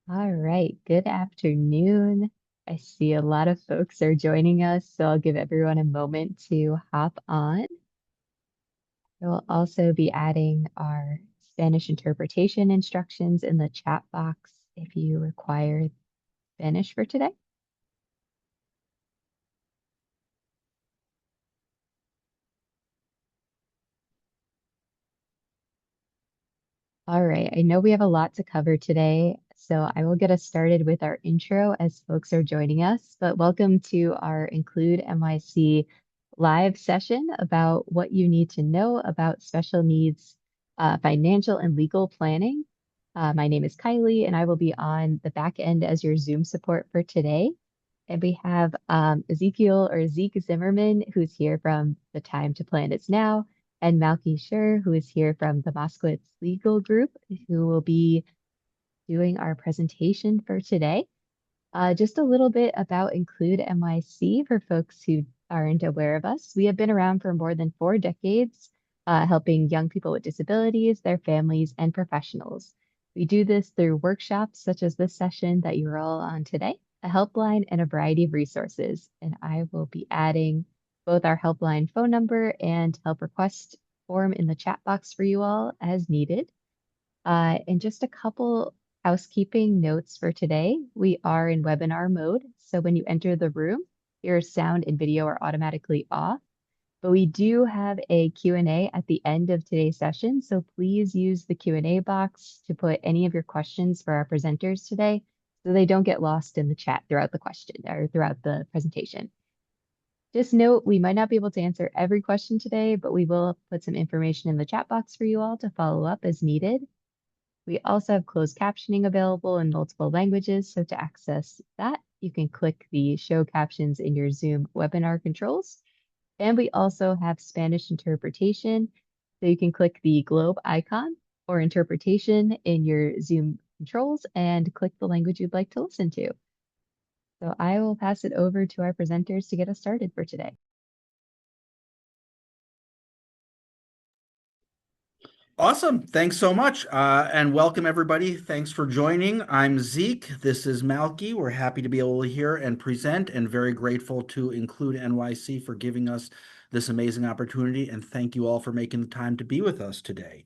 All right, good afternoon. I see a lot of folks are joining us, so I'll give everyone a moment to hop on. We'll also be adding our Spanish interpretation instructions in the chat box if you require Spanish for today. All right, I know we have a lot to cover today, so I will get us started with our intro as folks are joining us. But welcome to our Include NYC live session about what you need to know about special needs financial and legal planning. My name is Kylie, and I will be on the back end as your Zoom support for today. And we have Ezekiel or Zeke Zimmerman, who's here from The Time to Plan Is Now, and Malkie Scher, who is here from the Moskowitz Legal Group, who will be doing our presentation for today. Just a little bit about Include NYC for folks who aren't aware of us. We have been around for more than 4 decades, helping young people with disabilities, their families, and professionals. We do this through workshops such as this session that you're all on today, a helpline, and a variety of resources. And I will be adding both our helpline phone number and help request form in the chat box for you all as needed. And just a couple housekeeping notes for today. We are in webinar mode, so when you enter the room, your sound and video are automatically off. But we do have a Q&A at the end of today's session, so please use the Q&A box to put any of your questions for our presenters today so they don't get lost in the chat throughout the question or throughout the presentation. Just note, we might not be able to answer every question today, but we will put some information in the chat box for you all to follow up as needed. We also have closed captioning available in multiple languages, so to access that, you can click the show captions in your Zoom webinar controls. And we also have Spanish interpretation, so you can click the globe icon or interpretation in your Zoom controls and click the language you'd like to listen to. So I will pass it over to our presenters to get us started for today. Awesome. Thanks so much. And welcome, everybody. Thanks for joining. I'm Zeke. This is Malkie. We're happy to be able to hear and present and very grateful to Include NYC for giving us this amazing opportunity. And thank you all for making the time to be with us today.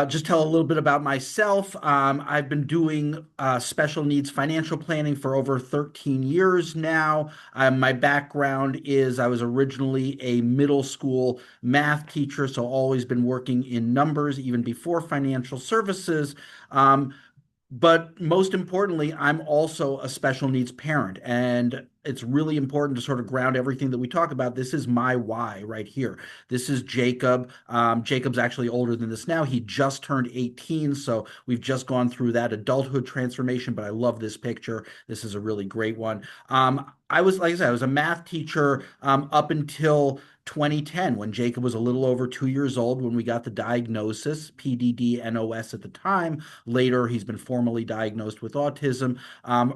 Just tell a little bit about myself. I've been doing special needs financial planning for over 13 years now. My background is I was originally a middle school math teacher, so always been working in numbers even before financial services. But most importantly, I'm also a special needs parent. And it's really important to sort of ground everything that we talk about. This is my why right here. This is Jacob. Jacob's actually older than this now. He just turned 18. So we've just gone through that adulthood transformation. But I love this picture. This is a really great one. I was, like I said, I was a math teacher up until 2010 when Jacob was a little over 2 years old when we got the diagnosis, PDD-NOS at the time. Later, he's been formally diagnosed with autism.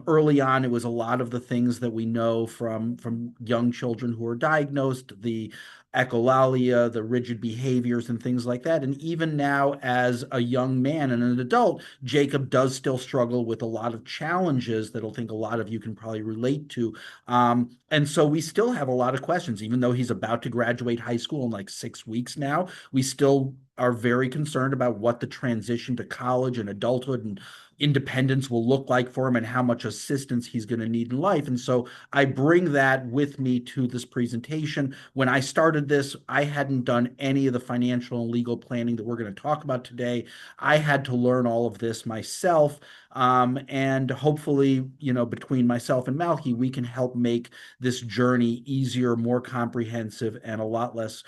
Early on, it was a lot of the things that we know from young children who are diagnosed, the echolalia, the rigid behaviors, and things like that. And even now, as a young man and an adult, Jacob does still struggle with a lot of challenges that I think a lot of you can probably relate to. And so we still have a lot of questions, even though he's about to graduate high school in like 6 weeks now. We still are very concerned about what the transition to college and adulthood and independence will look like for him and how much assistance he's going to need in life. And so I bring that with me to this presentation. When I started this, I hadn't done any of the financial and legal planning that we're going to talk about today. I had to learn all of this myself. And hopefully, between myself and Malkie, we can help make this journey easier, more comprehensive, and a lot less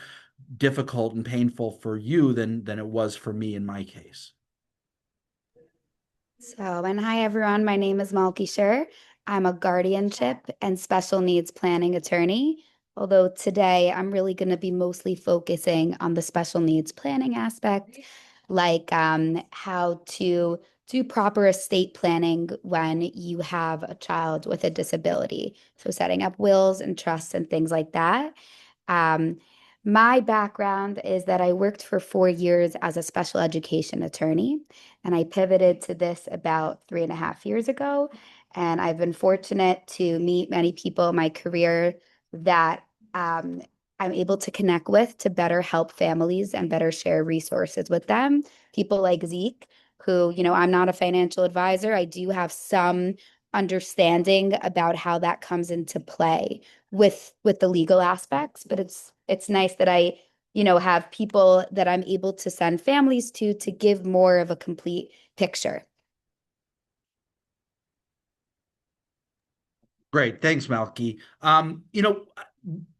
difficult and painful for you than it was for me in my case. And hi everyone, my name is Malkie Scher. I'm a guardianship and special needs planning attorney. Although today I'm really going to be mostly focusing on the special needs planning aspect, like how to do proper estate planning when you have a child with a disability. So setting up wills and trusts and things like that. Um, My background is that I worked for 4 years as a special education attorney, and I pivoted to this about 3.5 years ago. And I've been fortunate to meet many people in my career that um, I'm able to connect with to better help families and better share resources with them. People like Zeke, who, I'm not a financial advisor. I do have some understanding about how that comes into play with the legal aspects, but it's nice that I, have people that I'm able to send families to give more of a complete picture. Great. Thanks, Malky.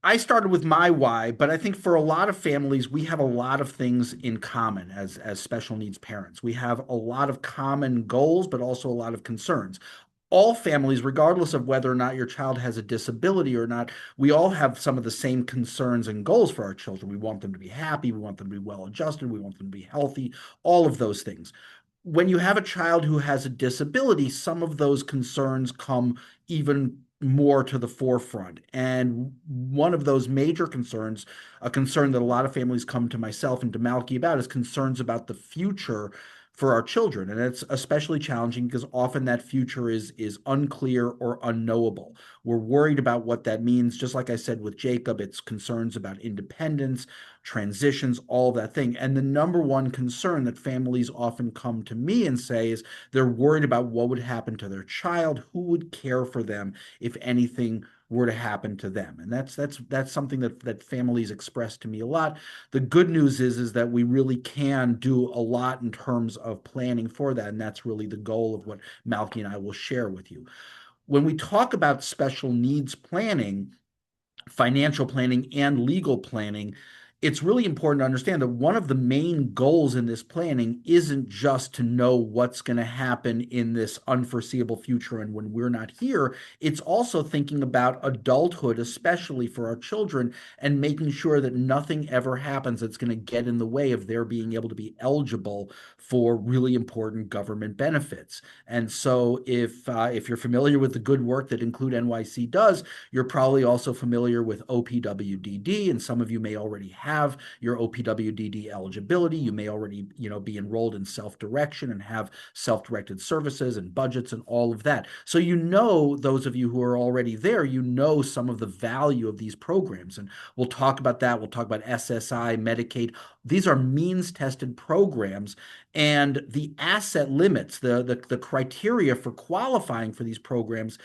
I started with my why, but I think for a lot of families, we have a lot of things in common as special needs parents. We have a lot of common goals, but also a lot of concerns. All families, regardless of whether or not your child has a disability or not, we all have some of the same concerns and goals for our children. We want them to be happy, we want them to be well adjusted, we want them to be healthy, all of those things. When you have a child who has a disability, some of those concerns come even more to the forefront. And one of those major concerns, a concern that a lot of families come to myself and to Malky about, is concerns about the future for our children. And it's especially challenging because often that future is unclear or unknowable. We're worried about what that means. Just like I said with Jacob, it's concerns about independence, transitions, all that thing. And the number one concern that families often come to me and say is they're worried about what would happen to their child, who would care for them if anything were to happen to them. And that's something that families express to me a lot. The good news is that we really can do a lot in terms of planning for that. And that's really the goal of what Malky and I will share with you. When we talk about special needs planning, financial planning and legal planning, it's really important to understand that one of the main goals in this planning isn't just to know what's going to happen in this unforeseeable future and when we're not here. It's also thinking about adulthood, especially for our children, and making sure that nothing ever happens that's going to get in the way of their being able to be eligible for really important government benefits. And so if you're familiar with the good work that Include NYC does, you're probably also familiar with OPWDD, and some of you may already have your OPWDD eligibility. You may already, be enrolled in self-direction and have self-directed services and budgets and all of that. So those of you who are already there, some of the value of these programs. And we'll talk about that. We'll talk about SSI, Medicaid. These are means-tested programs, and the asset limits, the criteria for qualifying for these programs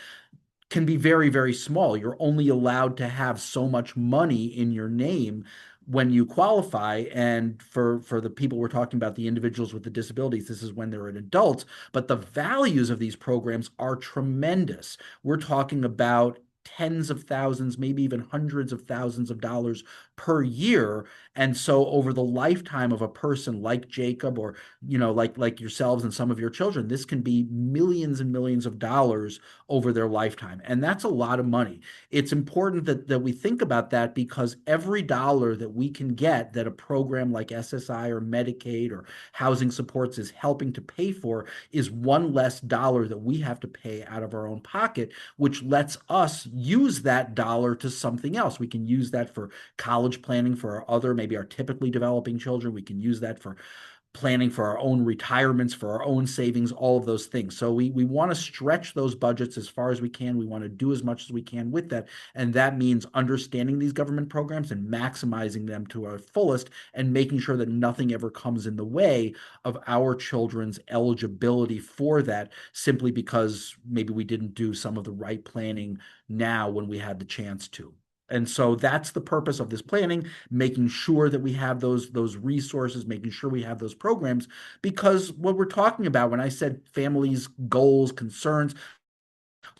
can be very, very small. You're only allowed to have so much money in your name when you qualify. And for the people we're talking about, the individuals with the disabilities, this is when they're an adult. But the values of these programs are tremendous. We're talking about tens of thousands, maybe even hundreds of thousands of dollars per year. And so over the lifetime of a person like Jacob, or like yourselves and some of your children, this can be millions and millions of dollars over their lifetime. And that's a lot of money. It's important that we think about that, because every dollar that we can get that a program like SSI or Medicaid or housing supports is helping to pay for is one less dollar that we have to pay out of our own pocket, which lets us use that dollar to something else. We can use that for college planning for maybe our typically developing children. We can use that for planning for our own retirements, for our own savings, all of those things. So we want to stretch those budgets as far as we can. We want to do as much as we can with that. And that means understanding these government programs and maximizing them to our fullest, and making sure that nothing ever comes in the way of our children's eligibility for that, simply because maybe we didn't do some of the right planning now when we had the chance to. And so that's the purpose of this planning, making sure that we have those resources, making sure we have those programs, because what we're talking about when I said families, goals, concerns,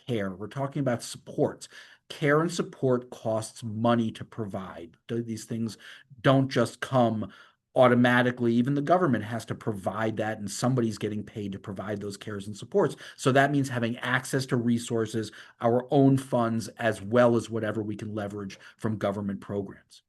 care, we're talking about supports. Care and support costs money to provide. These things don't just come automatically. Even the government has to provide that, and somebody's getting paid to provide those cares and supports. So that means having access to resources, our own funds, as well as whatever we can leverage from government programs.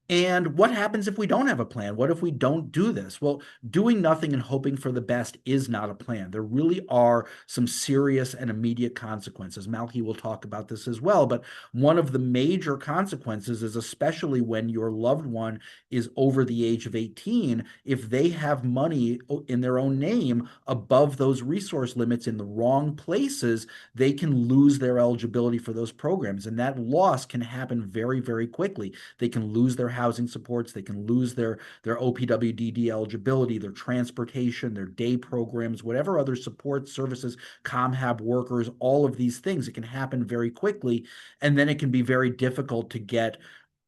And what happens if we don't have a plan? What if we don't do this? Well, doing nothing and hoping for the best is not a plan. There really are some serious and immediate consequences. Malkie will talk about this as well, but one of the major consequences is, especially when your loved one is over the age of 18, if they have money in their own name above those resource limits in the wrong places, they can lose their eligibility for those programs. And that loss can happen very, very quickly. They can lose their housing supports, they can lose their OPWDD eligibility, their transportation, their day programs, whatever other support services, ComHab workers, all of these things. It can happen very quickly, and then it can be very difficult to get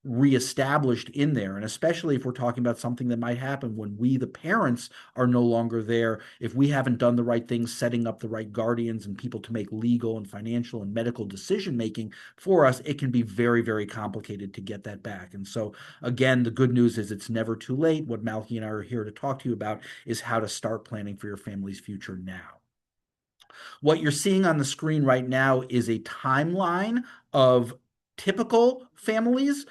reestablished in there. And especially if we're talking about something that might happen when we, the parents, are no longer there, if we haven't done the right things, setting up the right guardians and people to make legal and financial and medical decision making for us, it can be very, very complicated to get that back. And so, again, the good news is it's never too late. What Malkie and I are here to talk to you about is how to start planning for your family's future now. What you're seeing on the screen right now is a timeline of typical families,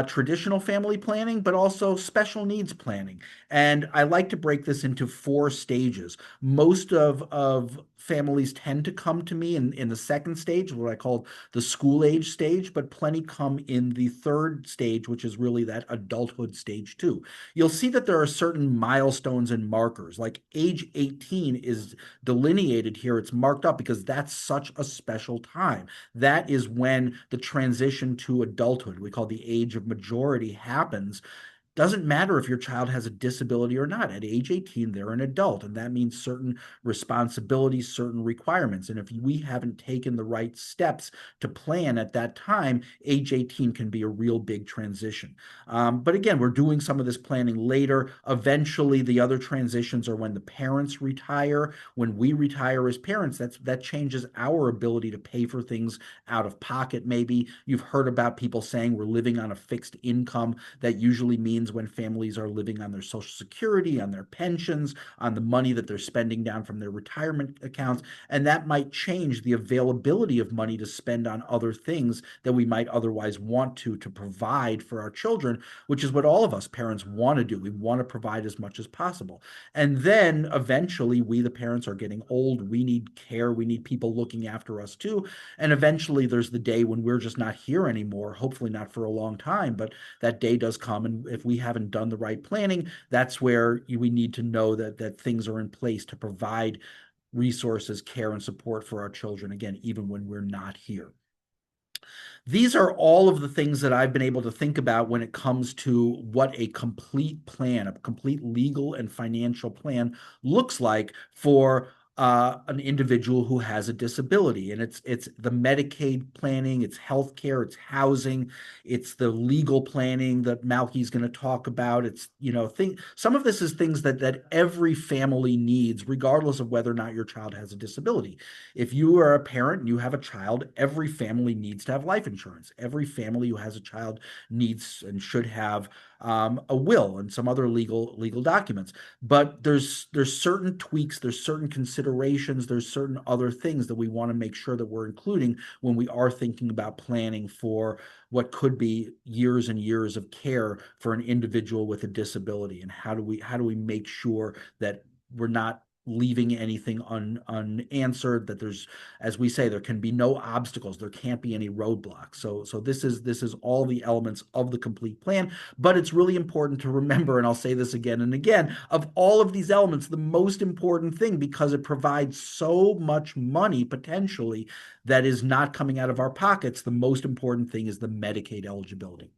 traditional family planning, but also special needs planning. And I like to break this into 4 stages. Most of families tend to come to me in the second stage, what I call the school age stage, but plenty come in the third stage, which is really that adulthood stage too. You'll see that there are certain milestones and markers, like age 18 is delineated here. It's marked up because that's such a special time. That is when the transition to adulthood, we call the age of majority, happens. Doesn't matter if your child has a disability or not. At age 18, they're an adult, and that means certain responsibilities, certain requirements. And if we haven't taken the right steps to plan at that time, age 18 can be a real big transition. But again, we're doing some of this planning later. Eventually, the other transitions are when the parents retire. When we retire as parents, that changes our ability to pay for things out of pocket, maybe. You've heard about people saying we're living on a fixed income. That usually means when families are living on their Social Security, on their pensions, on the money that they're spending down from their retirement accounts. And that might change the availability of money to spend on other things that we might otherwise want to provide for our children, which is what all of us parents want to do. We want to provide as much as possible. And then eventually, we, the parents, are getting old. We need care. We need people looking after us too. And eventually, there's the day when we're just not here anymore, hopefully not for a long time, but that day does come. And if we haven't done the right planning, that's where we need to know that things are in place to provide resources, care, and support for our children, again, even when we're not here. These are all of the things that I've been able to think about when it comes to what a complete plan, a complete legal and financial plan looks like for an individual who has a disability. And it's the Medicaid planning, it's healthcare, it's housing, it's the legal planning that Malkie's going to talk about. It's, some of this is things that every family needs, regardless of whether or not your child has a disability. If you are a parent and you have a child, every family needs to have life insurance. Every family who has a child needs and should have a will and some other legal documents. But there's certain tweaks, there's certain considerations, there's certain other things that we want to make sure that we're including when we are thinking about planning for what could be years and years of care for an individual with a disability. And how do we make sure that we're not leaving anything unanswered, that there's, as we say, there can be no obstacles, there can't be any roadblocks. So this is all the elements of the complete plan. But it's really important to remember, and I'll say this again and again, of all of these elements, the most important thing, because it provides so much money potentially that is not coming out of our pockets, the most important thing is the Medicaid eligibility.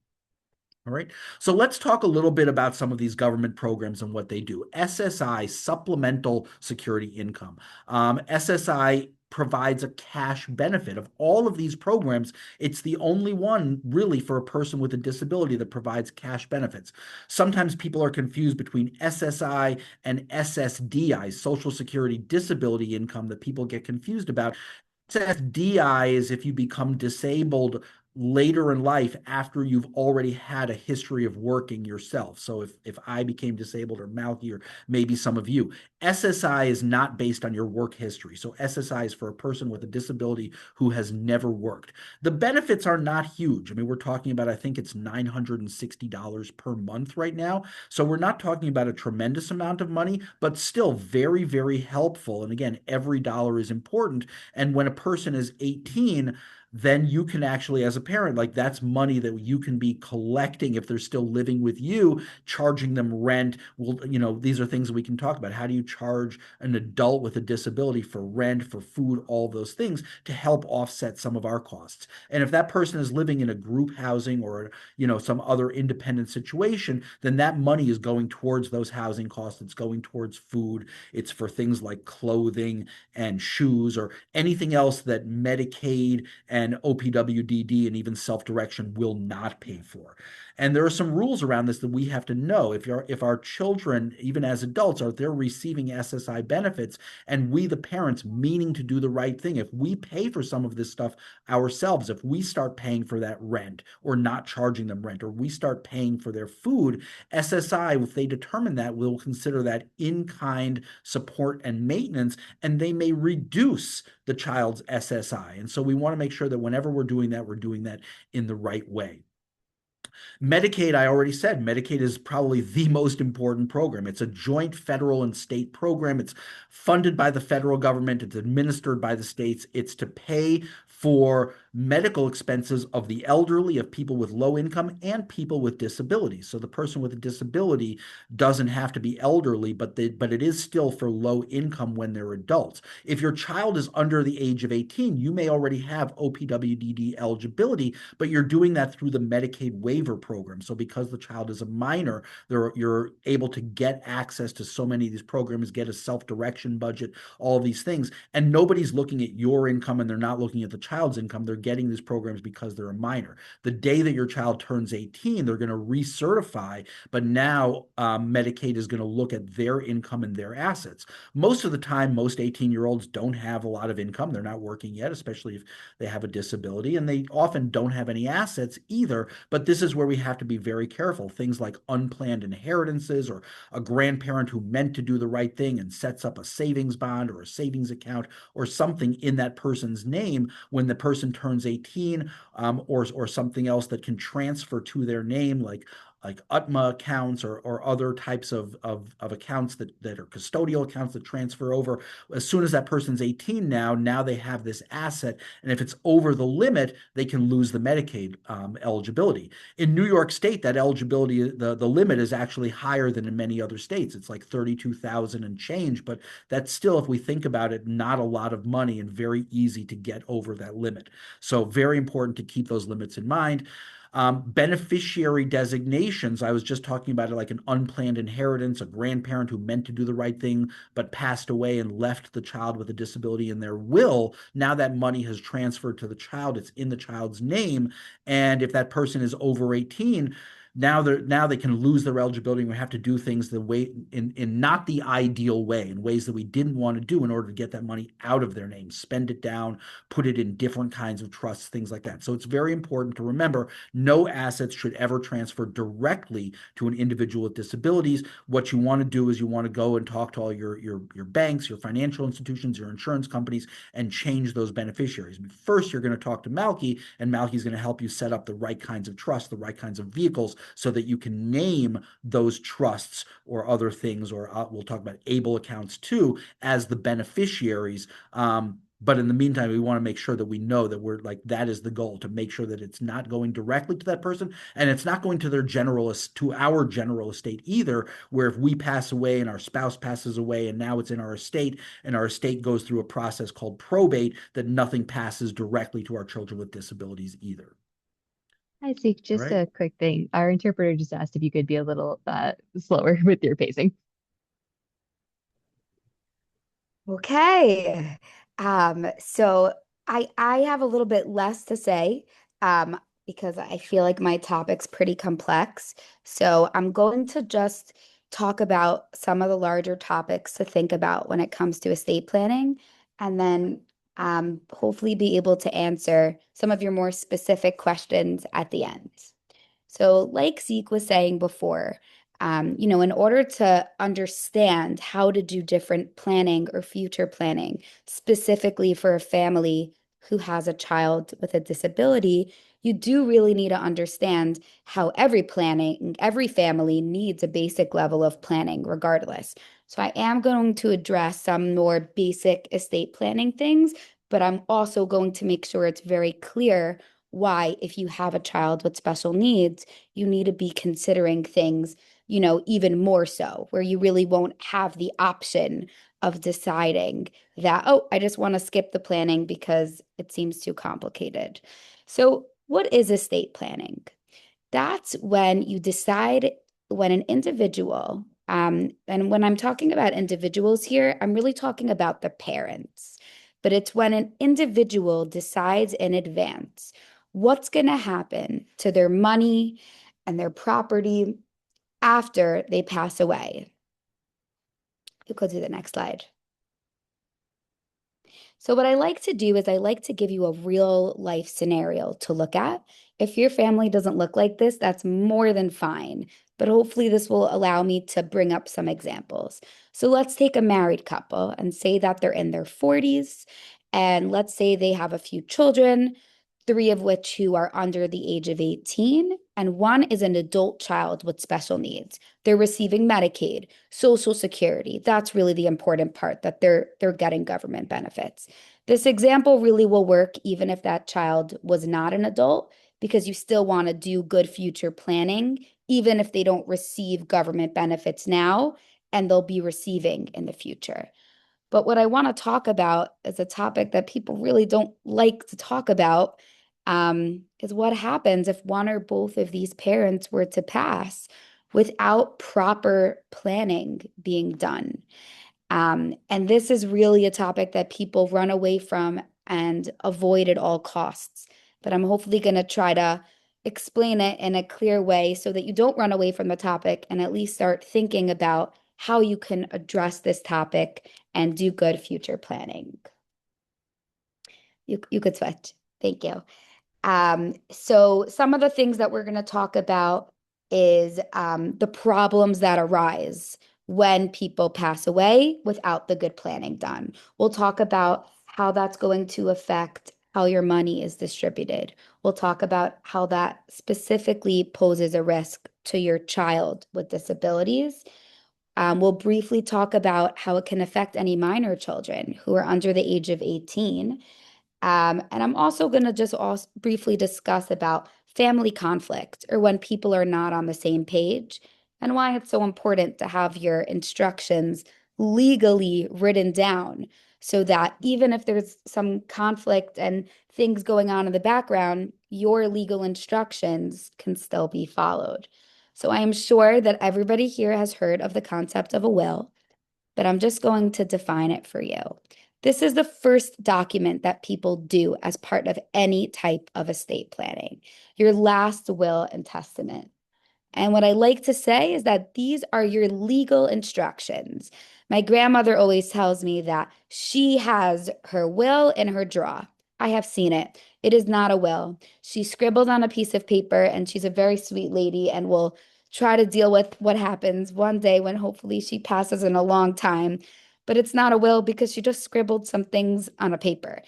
All right. So let's talk a little bit about some of these government programs and what they do. SSI, Supplemental Security Income. SSI provides a cash benefit. Of all of these programs, it's the only one really for a person with a disability that provides cash benefits. Sometimes people are confused between SSI and SSDI, Social Security Disability Income, that people get confused about. SSDI is if you become disabled later in life after you've already had a history of working yourself. So if I became disabled, or Malky, or maybe some of you, SSI is not based on your work history. So SSI is for a person with a disability who has never worked. The benefits are not huge. I mean, we're talking about, I think it's $960 per month right now. So we're not talking about a tremendous amount of money, but still very, very helpful. And again, every dollar is important. And when a person is 18, then you can actually, as a parent, like, that's money that you can be collecting if they're still living with you, charging them rent. Well, these are things that we can talk about. How do you charge an adult with a disability for rent, for food, all those things to help offset some of our costs? And if that person is living in a group housing, or, some other independent situation, then that money is going towards those housing costs. It's going towards food. It's for things like clothing and shoes, or anything else that Medicaid and OPWDD and even self-direction will not pay for. And there are some rules around this that we have to know. If our children, even as adults, are they're receiving SSI benefits, and we, the parents, meaning to do the right thing, if we pay for some of this stuff ourselves, if we start paying for that rent or not charging them rent, or we start paying for their food, SSI, if they determine that, will consider that in-kind support and maintenance, and they may reduce the child's SSI. And so we want to make sure that whenever we're doing that in the right way. Medicaid, I already said, Medicaid is probably the most important program. It's a joint federal and state program. It's funded by the federal government. It's administered by the states. It's to pay for medical expenses of the elderly, of people with low income, and people with disabilities. So the person with a disability doesn't have to be elderly, but it is still for low income when they're adults. If your child is under the age of 18, you may already have OPWDD eligibility, but you're doing that through the Medicaid waiver program. So because the child is a minor, you're able to get access to so many of these programs, get a self-direction budget, all of these things. And nobody's looking at your income, and they're not looking at the child's income. They're getting these programs because they're a minor. The day that your child turns 18, they're going to recertify, but now Medicaid is going to look at their income and their assets. Most of the time, most 18-year-olds don't have a lot of income. They're not working yet, especially if they have a disability, and they often don't have any assets either. But this is where we have to be very careful. Things like unplanned inheritances, or a grandparent who meant to do the right thing and sets up a savings bond or a savings account or something in that person's name when the person turns 18, or something else that can transfer to their name, like UTMA accounts, or other types of accounts that are custodial accounts that transfer over. As soon as that person's 18 now they have this asset, and if it's over the limit, they can lose the Medicaid eligibility. In New York State, that eligibility, the limit is actually higher than in many other states. It's like 32,000 and change, but that's still, if we think about it, not a lot of money, and very easy to get over that limit. So very important to keep those limits in mind. Beneficiary designations, I was just talking about it, like an unplanned inheritance, a grandparent who meant to do the right thing but passed away and left the child with a disability in their will. Now that money has transferred to the child, it's in the child's name. And if that person is over 18, now they can lose their eligibility, and we have to do things the way in not the ideal way, in ways that we didn't want to do, in order to get that money out of their name, spend it down, put it in different kinds of trusts, things like that. So it's very important to remember no assets should ever transfer directly to an individual with disabilities. What you want to do is you want to go and talk to all your banks, your financial institutions, your insurance companies, and change those beneficiaries. But first, you're going to talk to Malky, and Malky's going to help you set up the right kinds of trusts, the right kinds of vehicles, so that you can name those trusts or other things, or we'll talk about ABLE accounts too, as the beneficiaries. But in the meantime, we want to make sure that we know that we're like, that is the goal, to make sure that it's not going directly to that person, and it's not going to our general estate either, where if we pass away and our spouse passes away and now it's in our estate, and our estate goes through a process called probate, that nothing passes directly to our children with disabilities either. Hi, Zeke. All Just right. a quick thing. Our interpreter just asked if you could be a little slower with your pacing. Okay. So I have a little bit less to say, because I feel like my topic's pretty complex. So I'm going to just talk about some of the larger topics to think about when it comes to estate planning. And then hopefully be able to answer some of your more specific questions at the end. So, like Zeke was saying before, in order to understand how to do different planning or future planning, specifically for a family who has a child with a disability, you do really need to understand how every family needs a basic level of planning, regardless. So, I am going to address some more basic estate planning things, but I'm also going to make sure it's very clear why, if you have a child with special needs, you need to be considering things, even more so, where you really won't have the option of deciding that, oh, I just want to skip the planning because it seems too complicated. So, what is estate planning? That's when you decide when an individual, and when I'm talking about individuals here, I'm really talking about the parents, but it's when an individual decides in advance what's going to happen to their money and their property after they pass away. You go to the next slide. So, what I like to do is I like to give you a real life scenario to look at. If your family doesn't look like this, that's more than fine. But hopefully, this will allow me to bring up some examples. So, let's take a married couple and say that they're in their 40s. And let's say they have a few children, three of which who are under the age of 18, and one is an adult child with special needs. They're receiving Medicaid, Social Security. That's really the important part, that they're getting government benefits. This example really will work even if that child was not an adult, because you still want to do good future planning, even if they don't receive government benefits now and they'll be receiving in the future. But what I want to talk about is a topic that people really don't like to talk about, is what happens if one or both of these parents were to pass without proper planning being done. And this is really a topic that people run away from and avoid at all costs. But I'm hopefully going to try to explain it in a clear way so that you don't run away from the topic and at least start thinking about how you can address this topic and do good future planning. You could switch. Thank you. So some of the things that we're going to talk about is the problems that arise when people pass away without the good planning done. We'll talk about how that's going to affect how your money is distributed. We'll talk about how that specifically poses a risk to your child with disabilities. We'll briefly talk about how it can affect any minor children who are under the age of 18. And I'm also going to just also briefly discuss about family conflict, or when people are not on the same page, and why it's so important to have your instructions legally written down so that even if there's some conflict and things going on in the background, your legal instructions can still be followed. So I am sure that everybody here has heard of the concept of a will, but I'm just going to define it for you. This is the first document that people do as part of any type of estate planning, your last will and testament. And what I like to say is that these are your legal instructions. My grandmother always tells me that she has her will in her drawer. I have seen it. It is not a will. She scribbled on a piece of paper, and she's a very sweet lady and will try to deal with what happens one day when hopefully she passes in a long time. But it's not a will because she just scribbled some things on a paper.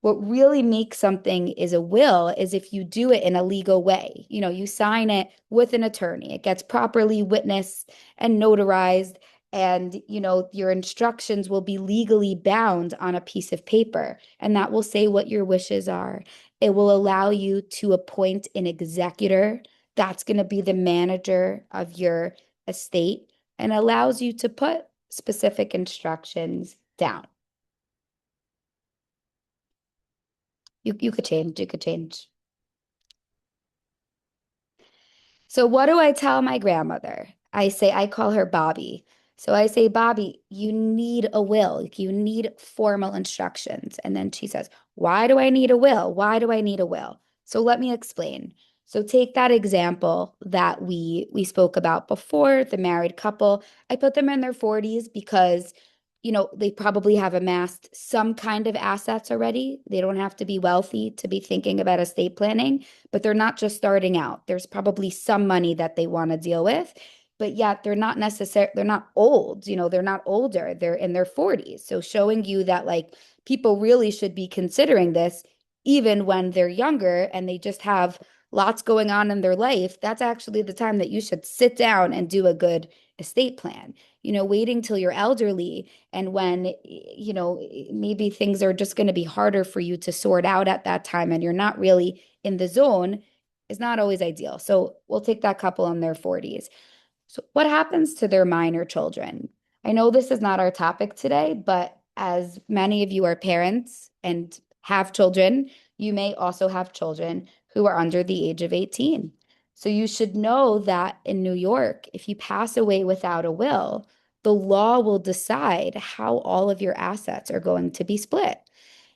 What really makes something is a will is if you do it in a legal way. You sign it with an attorney. It gets properly witnessed and notarized, and your instructions will be legally bound on a piece of paper, and that will say what your wishes are. It will allow you to appoint an executor. That's going to be the manager of your estate, and allows you to put specific instructions down. You could change. You could change. So what do I tell my grandmother? I call her Bobby. So I say, Bobby, you need a will. You need formal instructions. And then she says, why do I need a will? Why do I need a will? So let me explain. So take that example that we spoke about before, the married couple. I put them in their 40s because they probably have amassed some kind of assets already. They don't have to be wealthy to be thinking about estate planning, but they're not just starting out. There's probably some money that they want to deal with, but yet they're not old, they're not older. They're in their 40s. So showing you that like people really should be considering this even when they're younger and they just have lots going on in their life. That's actually the time that you should sit down and do a good estate plan. Waiting till you're elderly and when, maybe things are just going to be harder for you to sort out at that time and you're not really in the zone is not always ideal. So we'll take that couple in their 40s. So what happens to their minor children? I know this is not our topic today, but as many of you are parents and have children, you may also have children who are under the age of 18. So you should know that in New York, if you pass away without a will, the law will decide how all of your assets are going to be split.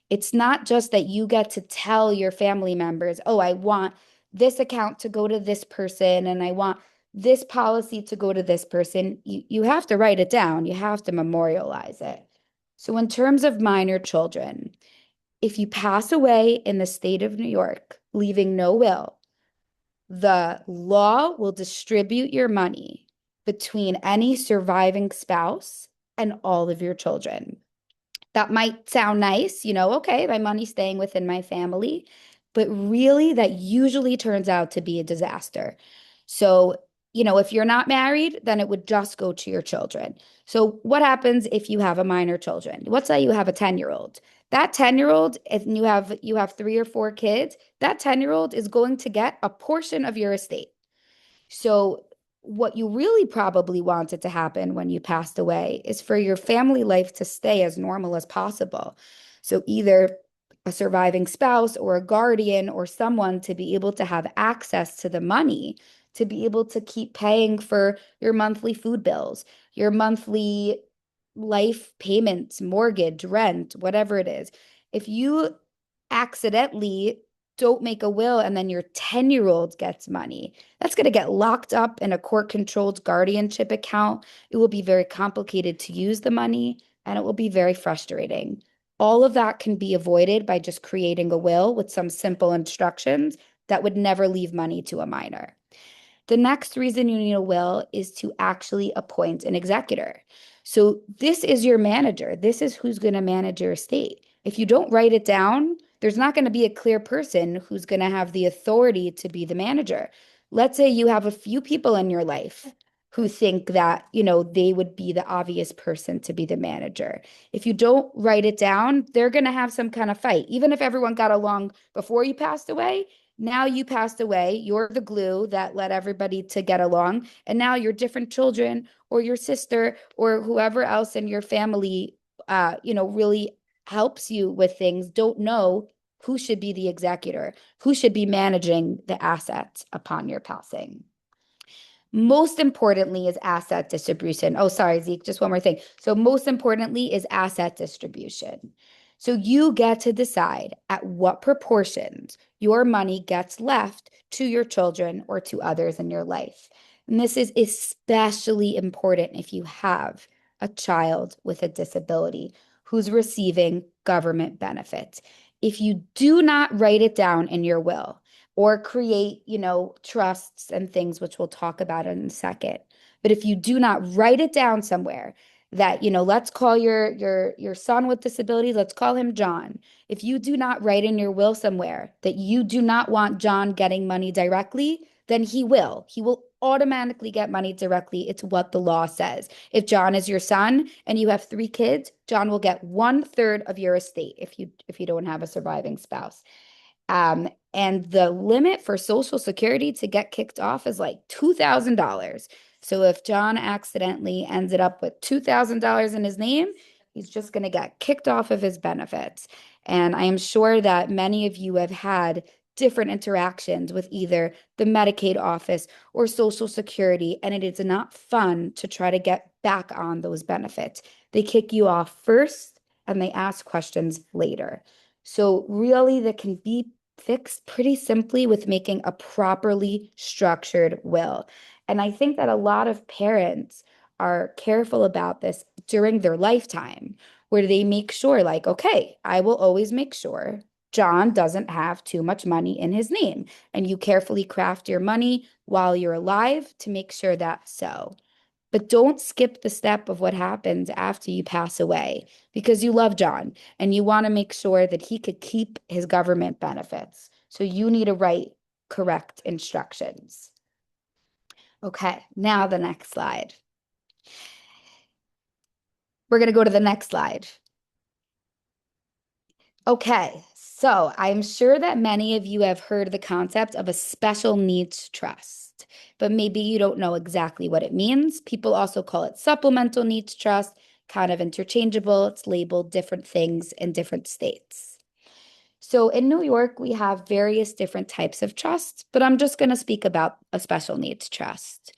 It's not just that you get to tell your family members, oh, I want this account to go to this person and I want this policy to go to this person. You have to write it down. You have to memorialize it. So in terms of minor children, if you pass away in the state of New York, leaving no will, the law will distribute your money between any surviving spouse and all of your children. That might sound nice, okay, my money's staying within my family, but really that usually turns out to be a disaster. So, if you're not married, then it would just go to your children. So what happens if you have a minor children? Let's say you have a 10-year-old. That 10-year-old, if you have 3 or 4 kids, that 10-year-old is going to get a portion of your estate. So what you really probably wanted to happen when you passed away is for your family life to stay as normal as possible. So either a surviving spouse or a guardian or someone to be able to have access to the money, to be able to keep paying for your monthly food bills, your monthly life payments, mortgage, rent, whatever it is. If you accidentally don't make a will and then your 10-year-old gets money, that's going to get locked up in a court-controlled guardianship account. It will be very complicated to use the money and it will be very frustrating. All of that can be avoided by just creating a will with some simple instructions that would never leave money to a minor. The next reason you need a will is to actually appoint an executor. So this is your manager. This is who's going to manage your estate. If you don't write it down, there's not going to be a clear person who's going to have the authority to be the manager. Let's say you have a few people in your life who think that, they would be the obvious person to be the manager. If you don't write it down, they're going to have some kind of fight. Even if everyone got along before you passed away, now you passed away, you're the glue that led everybody to get along, and now your different children or your sister or whoever else in your family, really helps you with things, don't know who should be the executor, who should be managing the assets upon your passing. Most importantly is asset distribution. Oh, sorry, Zeke, just one more thing. So most importantly is asset distribution. So you get to decide at what proportions your money gets left to your children or to others in your life. And this is especially important if you have a child with a disability who's receiving government benefits. If you do not write it down in your will, or create, trusts and things, which we'll talk about in a second. But if you do not write it down somewhere that, let's call your son with disabilities, let's call him John. If you do not write in your will somewhere that you do not want John getting money directly, then he will. He will automatically get money directly. It's what the law says. If John is your son and you have 3 kids, John will get 1/3 of your estate if you don't have a surviving spouse. And the limit for Social Security to get kicked off is like $2,000. So if John accidentally ended up with $2,000 in his name, he's just going to get kicked off of his benefits. And I am sure that many of you have had different interactions with either the Medicaid office or Social Security, and it is not fun to try to get back on those benefits. They kick you off first and they ask questions later. So really that can be fixed pretty simply with making a properly structured will. And I think that a lot of parents are careful about this during their lifetime, where they make sure, like, okay, I will always make sure John doesn't have too much money in his name. And you carefully craft your money while you're alive to make sure that's so. But don't skip the step of what happens after you pass away because you love John and you want to make sure that he could keep his government benefits. So you need to write correct instructions. Okay, now the next slide. We're going to go to the next slide. Okay, so I'm sure that many of you have heard the concept of a special needs trust, but maybe you don't know exactly what it means. People also call it supplemental needs trust, kind of interchangeable. It's labeled different things in different states. So in New York, we have various different types of trusts, but I'm just going to speak about a special needs trust.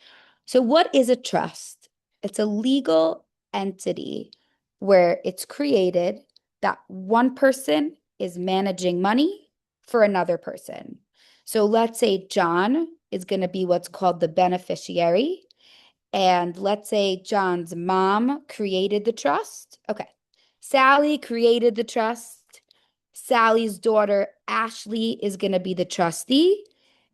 So what is a trust? It's a legal entity where it's created that one person is managing money for another person. So let's say John is going to be what's called the beneficiary. And let's say John's mom created the trust. Okay. Sally created the trust. Sally's daughter, Ashley, is going to be the trustee,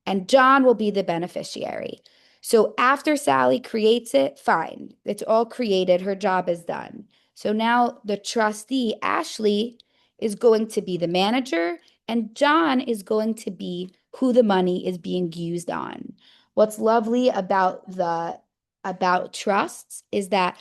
and John will be the beneficiary. So after Sally creates it, fine. It's all created. Her job is done. So now the trustee, Ashley, is going to be the manager, and John is going to be who the money is being used on. What's lovely about trusts is that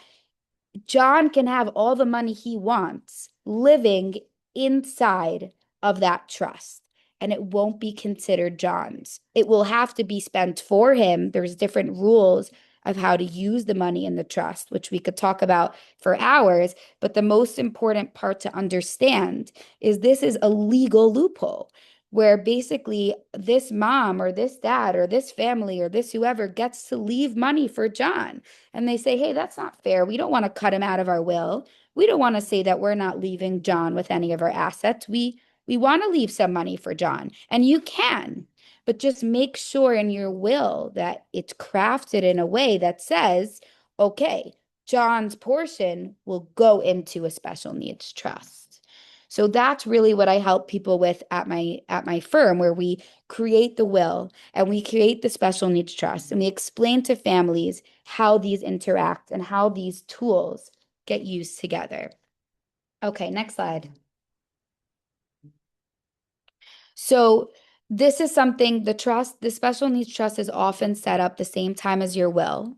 John can have all the money he wants living inside of that trust, and it won't be considered John's. It will have to be spent for him. There's different rules of how to use the money in the trust, which we could talk about for hours. But the most important part to understand is this is a legal loophole where basically this mom or this dad or this family or this whoever gets to leave money for John. And they say, hey, that's not fair. We don't want to cut him out of our will. We don't want to say that we're not leaving John with any of our assets. We want to leave some money for John. And you can, but just make sure in your will that it's crafted in a way that says, okay, John's portion will go into a special needs trust. So that's really what I help people with at my firm, where we create the will and we create the special needs trust and we explain to families how these interact and how these tools get used together. Okay, next slide. So this is something, the special needs trust is often set up the same time as your will.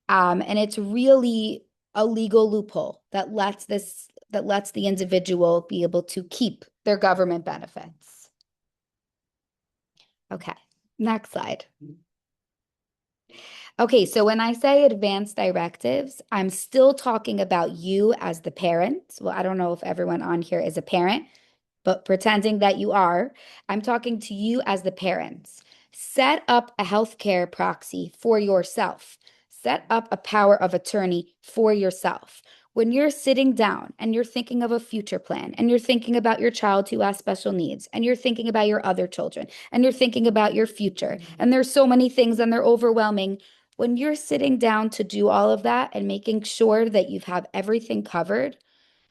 And it's really a legal loophole that lets the individual be able to keep their government benefits. Okay, next slide. Okay, so when I say advanced directives, I'm still talking about you as the parent. Well, I don't know if everyone on here is a parent, but pretending that you are, I'm talking to you as the parents. Set up a healthcare proxy for yourself. Set up a power of attorney for yourself. When you're sitting down and you're thinking of a future plan and you're thinking about your child who has special needs and you're thinking about your other children and you're thinking about your future and there's so many things and they're overwhelming. When you're sitting down to do all of that and making sure that you have everything covered,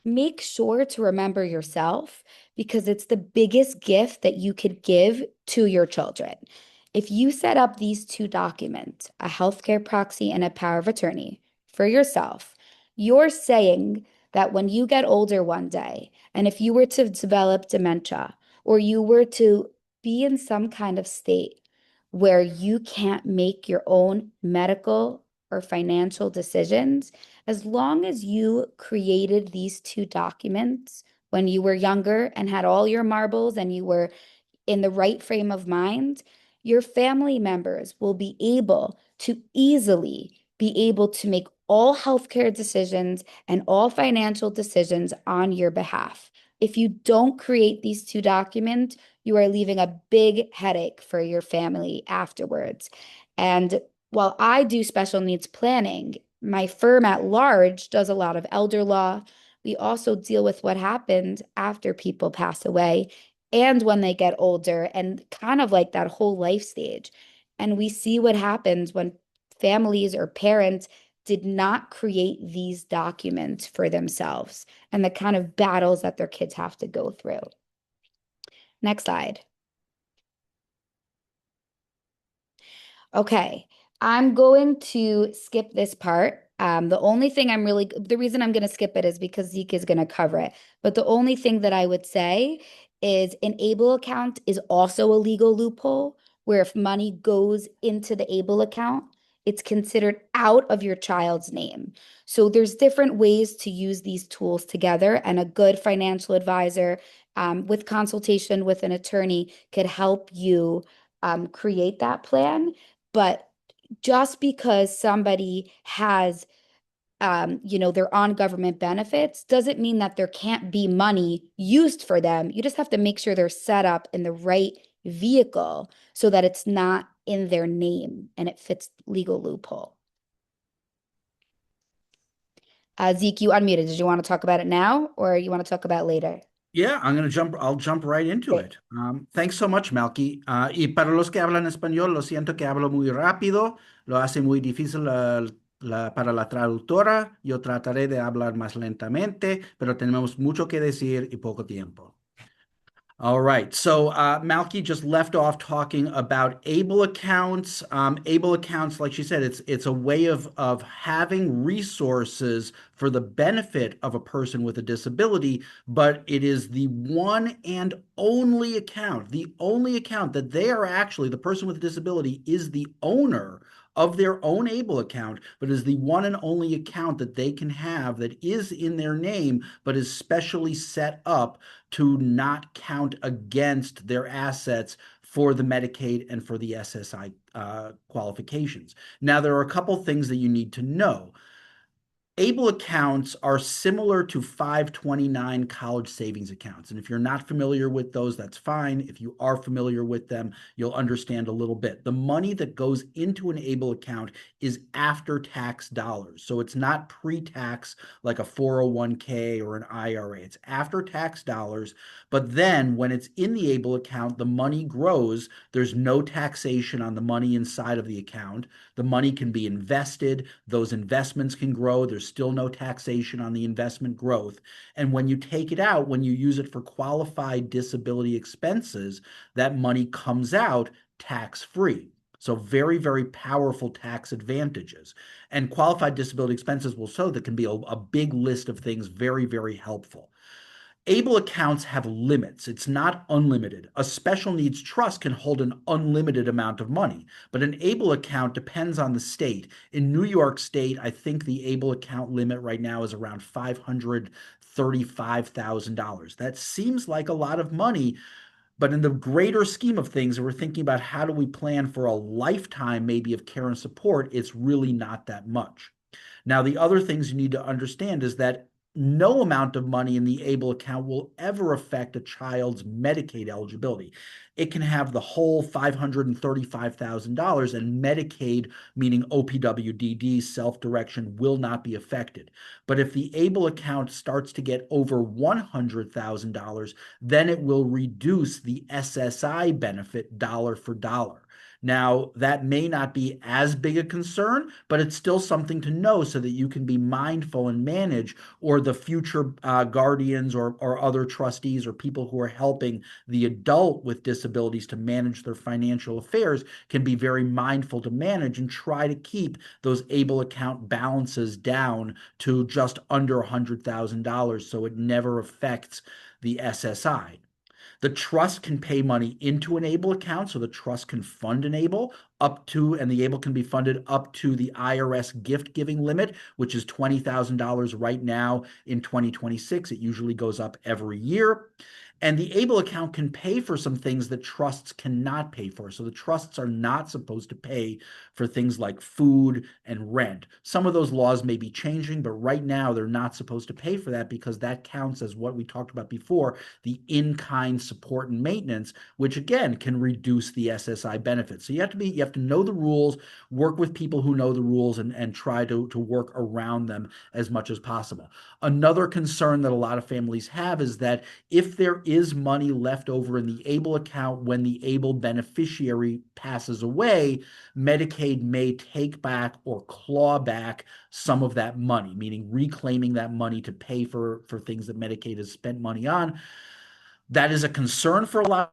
make sure to remember yourself because it's the biggest gift that you could give to your children. If you set up these two documents, a healthcare proxy and a power of attorney for yourself, you're saying that when you get older one day, and if you were to develop dementia, or you were to be in some kind of state where you can't make your own medical or financial decisions, as long as you created these two documents when you were younger and had all your marbles and you were in the right frame of mind, your family members will be able to easily be able to make all healthcare decisions and all financial decisions on your behalf. If you don't create these two documents, you are leaving a big headache for your family afterwards. And while I do special needs planning, my firm at large does a lot of elder law. We also deal with what happens after people pass away and when they get older and kind of like that whole life stage. And we see what happens when families or parents did not create these documents for themselves and the kind of battles that their kids have to go through. Next slide. Okay, I'm going to skip this part. The reason I'm going to skip it is because Zeke is going to cover it. But the only thing that I would say is an ABLE account is also a legal loophole where if money goes into the ABLE account, it's considered out of your child's name. So there's different ways to use these tools together, and a good financial advisor with consultation with an attorney could help you create that plan. But just because somebody has, they're on government benefits doesn't mean that there can't be money used for them. You just have to make sure they're set up in the right vehicle so that it's not in their name and it fits legal loophole. Zeke, you unmuted. Did you want to talk about it now or you want to talk about it later? Yeah, I'll jump right into Great. it. Thanks so much, Malkie. Y para los que hablan español, lo siento que hablo muy rápido, lo hace muy difícil para la traductora. Yo trataré de hablar más lentamente, pero tenemos mucho que decir y poco tiempo. All right. So Malky just left off talking about ABLE accounts. ABLE accounts, like she said, it's a way of having resources for the benefit of a person with a disability, but it is the one and the only account that they are actually, the person with a disability is the owner of their own ABLE account, but is the one and only account that they can have that is in their name, but is specially set up to not count against their assets for the Medicaid and for the SSI qualifications. Now, there are a couple things that you need to know. ABLE accounts are similar to 529 college savings accounts. And if you're not familiar with those, that's fine. If you are familiar with them, you'll understand a little bit. The money that goes into an ABLE account is after-tax dollars. So it's not pre-tax like a 401k or an IRA. It's after-tax dollars. But then when it's in the ABLE account, the money grows. There's no taxation on the money inside of the account. The money can be invested. Those investments can grow. There's still no taxation on the investment growth. And when you take it out, when you use it for qualified disability expenses, that money comes out tax-free. So very, very powerful tax advantages. And qualified disability expenses will show that can be a big list of things, very, very helpful. ABLE accounts have limits. It's not unlimited. A special needs trust can hold an unlimited amount of money, but an ABLE account depends on the state. In New York State, I think the ABLE account limit right now is around $535,000. That seems like a lot of money, but in the greater scheme of things, we're thinking about how do we plan for a lifetime maybe of care and support, it's really not that much. Now, the other things you need to understand is that no amount of money in the ABLE account will ever affect a child's Medicaid eligibility. It can have the whole $535,000, and Medicaid, meaning OPWDD, self-direction, will not be affected. But if the ABLE account starts to get over $100,000, then it will reduce the SSI benefit dollar for dollar. Now, that may not be as big a concern, but it's still something to know so that you can be mindful and manage, or the future guardians or other trustees or people who are helping the adult with disabilities to manage their financial affairs can be very mindful to manage and try to keep those ABLE account balances down to just under $100,000 so it never affects the SSI. The trust can pay money into an ABLE account, so the trust can fund an ABLE up to, and the ABLE can be funded up to the IRS gift giving limit, which is $20,000 right now in 2026. It usually goes up every year. And the ABLE account can pay for some things that trusts cannot pay for. So the trusts are not supposed to pay for things like food and rent. Some of those laws may be changing, but right now they're not supposed to pay for that because that counts as what we talked about before, the in-kind support and maintenance, which again can reduce the SSI benefits. So you have to know the rules, work with people who know the rules, and try to work around them as much as possible. Another concern that a lot of families have is that if there is money left over in the ABLE account when the ABLE beneficiary passes away, Medicaid may take back or claw back some of that money, meaning reclaiming that money to pay for things that Medicaid has spent money on. That is a concern for a lot.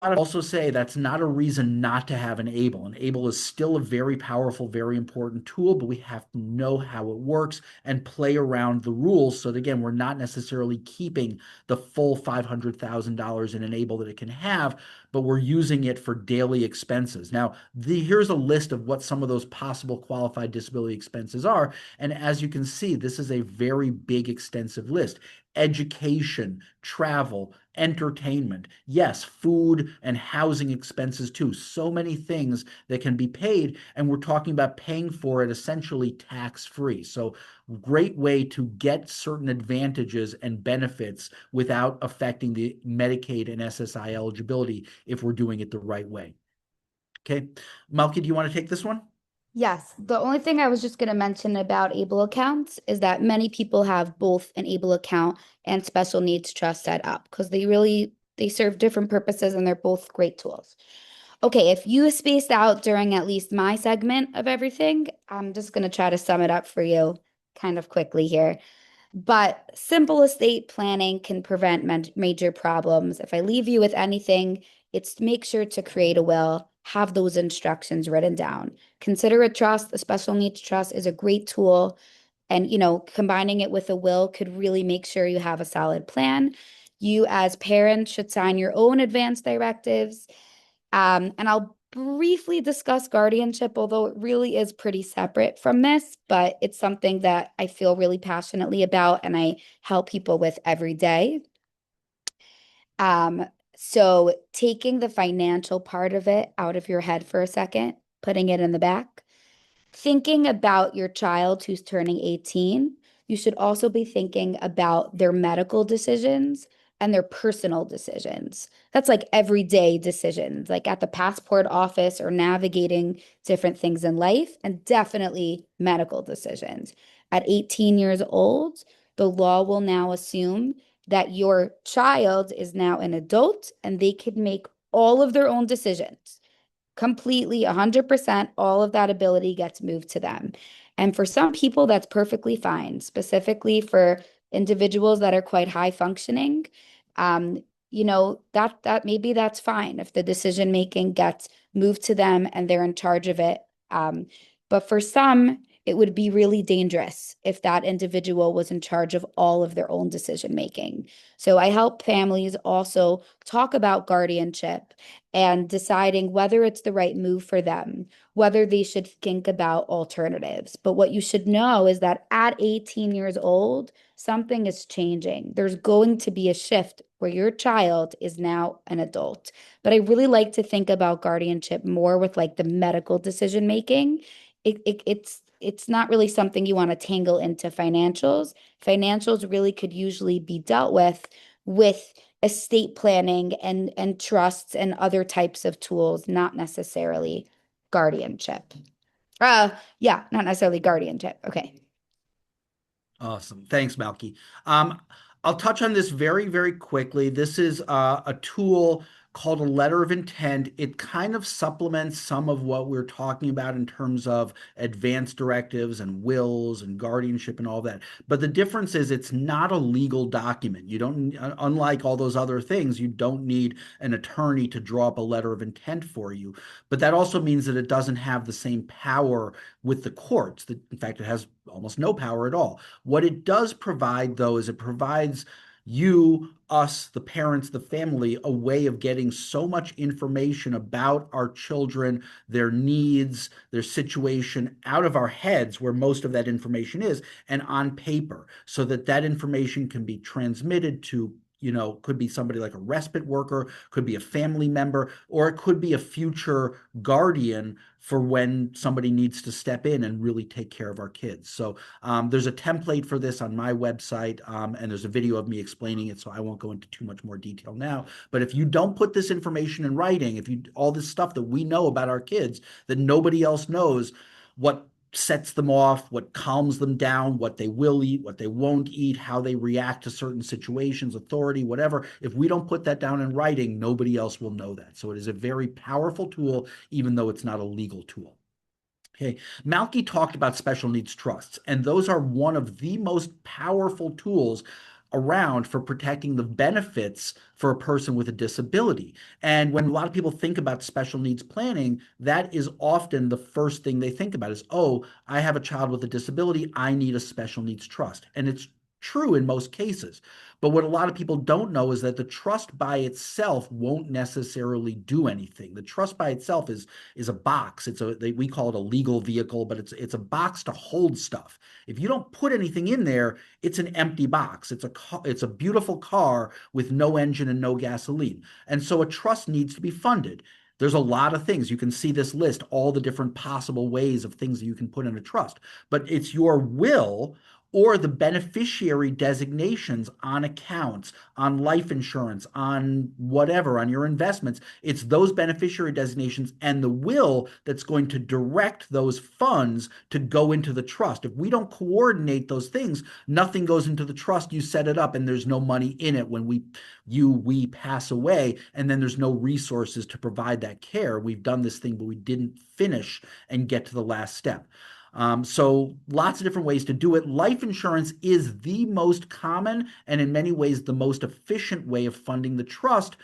I also say that's not a reason not to have an ABLE. An ABLE is still a very powerful, very important tool, but we have to know how it works and play around the rules so that, again, we're not necessarily keeping the full $500,000 in an ABLE that it can have, but we're using it for daily expenses. Now, here's a list of what some of those possible qualified disability expenses are. And as you can see, this is a very big, extensive list. Education, travel, entertainment, yes, food and housing expenses too. So many things that can be paid, and we're talking about paying for it essentially tax-free. So great way to get certain advantages and benefits without affecting the Medicaid and SSI eligibility if we're doing it the right way. Okay, Malkie, do you want to take this one? Yes, the only thing I was just going to mention about ABLE accounts is that many people have both an ABLE account and special needs trust set up because they serve different purposes and they're both great tools. Okay, if you spaced out during at least my segment of everything, I'm just going to try to sum it up for you kind of quickly here. But simple estate planning can prevent major problems. If I leave you with anything, it's to make sure to create a will, have those instructions written down. Consider a trust, a special needs trust is a great tool. And, combining it with a will could really make sure you have a solid plan. You, as parents, should sign your own advance directives. And I'll briefly discuss guardianship, although it really is pretty separate from this, but it's something that I feel really passionately about and I help people with every day. So taking the financial part of it out of your head for a second, putting it in the back, thinking about your child who's turning 18, you should also be thinking about their medical decisions and their personal decisions. That's like everyday decisions, like at the passport office or navigating different things in life, and definitely medical decisions. At 18 years old, the law will now assume that your child is now an adult and they can make all of their own decisions completely 100%. All of that ability gets moved to them. And for some people, that's perfectly fine, specifically for individuals that are quite high functioning. That maybe that's fine if the decision making gets moved to them and they're in charge of it. But for some, it would be really dangerous if that individual was in charge of all of their own decision making. So I help families also talk about guardianship and deciding whether it's the right move for them, whether they should think about alternatives. But what you should know is that at 18 years old, something is changing. There's going to be a shift where your child is now an adult. But I really like to think about guardianship more with like the medical decision making. It's not really something you want to tangle into financials. Financials really could usually be dealt with estate planning and trusts and other types of tools, not necessarily guardianship. Yeah, not necessarily guardianship. Okay. Awesome. Thanks, Malkie. I'll touch on this very, very quickly. This is a tool called a letter of intent. It kind of supplements some of what we're talking about in terms of advance directives and wills and guardianship and all that. But the difference is it's not a legal document. You don't, unlike all those other things, you don't need an attorney to draw up a letter of intent for you. But that also means that it doesn't have the same power with the courts. In fact, it has almost no power at all. What it does provide, though, is it provides you, us, the parents, the family, a way of getting so much information about our children, their needs, their situation out of our heads, where most of that information is, and on paper, so that that information can be transmitted to, could be somebody like a respite worker, could be a family member, or it could be a future guardian for when somebody needs to step in and really take care of our kids. So there's a template for this on my website, and there's a video of me explaining it, so I won't go into too much more detail now. But if you don't put this information in writing, all this stuff that we know about our kids that nobody else knows, what sets them off, what calms them down, what they will eat, what they won't eat, how they react to certain situations, authority, whatever. If we don't put that down in writing, nobody else will know that. So it is a very powerful tool, even though it's not a legal tool. Okay, Malkie talked about special needs trusts, and those are one of the most powerful tools around for protecting the benefits for a person with a disability. And when a lot of people think about special needs planning, that is often the first thing they think about is, oh, I have a child with a disability, I need a special needs trust. And it's true in most cases. But what a lot of people don't know is that the trust by itself won't necessarily do anything. The trust by itself is a box. We call it a legal vehicle, but it's a box to hold stuff. If you don't put anything in there, it's an empty box. It's a beautiful car with no engine and no gasoline. And so a trust needs to be funded. There's a lot of things. You can see this list, all the different possible ways of things that you can put in a trust. But it's your will or the beneficiary designations on accounts, on life insurance, on whatever, on your investments. It's those beneficiary designations and the will that's going to direct those funds to go into the trust. If we don't coordinate those things, nothing goes into the trust. You set it up and there's no money in it when we pass away, and then there's no resources to provide that care. We've done this thing, but we didn't finish and get to the last step. So lots of different ways to do it. Life insurance is the most common and in many ways the most efficient way of funding the trust,